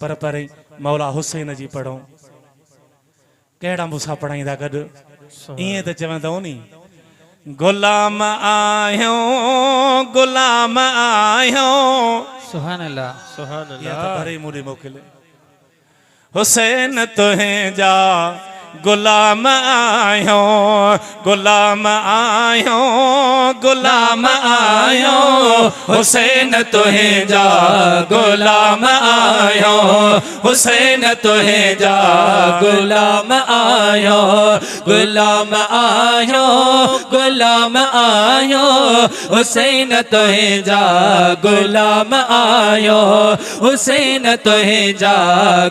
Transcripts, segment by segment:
पर परे मौला हुसैन जी पढ़ो कहिड़ा मूंसां पढ़ाईंदा गॾु ईअं त चवंदो नी गुलाम आहियो गुलाम आहियो सुभान अल्लाह सुभान या अल्लाह तो भरे मुझे मोकिले हुसैन तुहें जा गुलाम आयो गुलाम आयो गुलाम आयो हुसैन तुहें जा गुलाम आयो हुसैन तुहें जा गुलाम आयो गुलाम आयो गुलाम आयो हुसैन तुहें जा गुलाम आयो हुसैन तुहें जा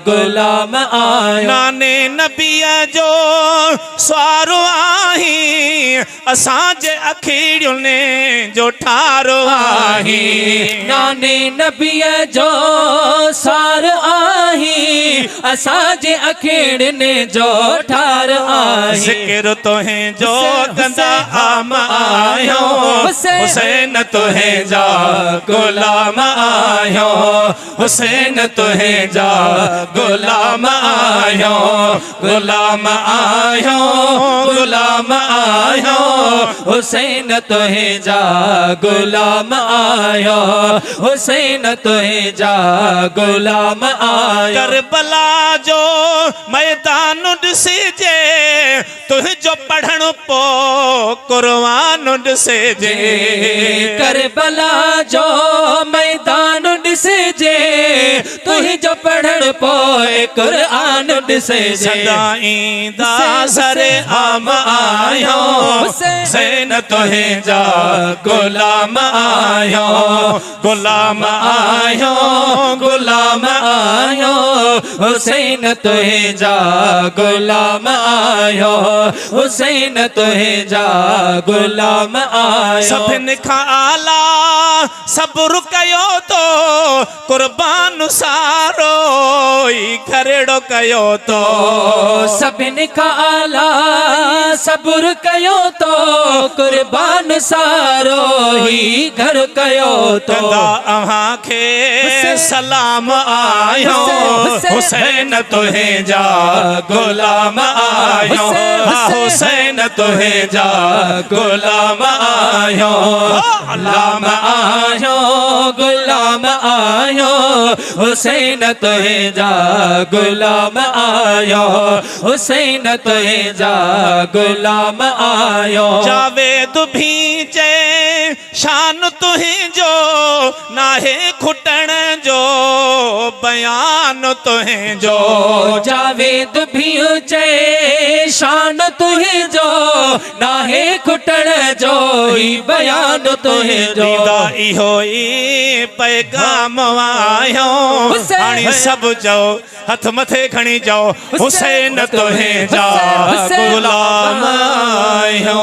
गुलाम आयो नाने नबीअ जो स्वारो आही असांजे अखियुनि जो ठारो आही नाने नबीअ जो सार आही असांजे अखियुनि जो ठार आही ज़िक्र तुहें जो कंदा आम आयो हुसैन तुहें जा गुलाम आयो हुसैन तुहें जा गुलाम आयो गुलाम आयो गुलाम आयो हुसैन तुहें जा गुलाम आयो हुसैन तुहें जा गुलाम आयो करबला जो मैदान ॾिसिजे तुंहिंजो पढ़ण पो कुर्बान ॾिसिजे करबला जो मैदान ॾिसिजे तुंहिंजो पढ़ण पोइ कुरान ॾिसिजे सदाईंदा सरे आम आयो हुसैन तुहें जा गुलाम आयो गुलाम आयो गुलाम आयो हुसैन तुहें जा गुलाम आयो हुसैन तुहें जा गुलाम आयो सभिनि खां आला सब्र कयो तो कुर्बान सारो ई घरेड़ो कयो तो सभिनि खां आला सब्र कयो तो कुर्बान सारो ई घर कयो तो अव्हां खे सलाम आयो हुसैन तुहें जा गुलाम आयो हुसैन तुहें जा गुलाम आयो गुलाम आयो गुलाम आयो हुसैन तुहें जा गुलाम आयो हुसैन तुहें जा गुलाम आयो जावेद भी चए शान तुहें जो नाहे खुटण जो बयान तुहें जो जावेद भी चए शान तुहें जो नाहे खुटण जो ई बयान तुहें जो इहो ई पैगाम आयो हाणे सभु चओ हथ मथे खणी जाओ हुसैन तुहें जा गुलाम आयो।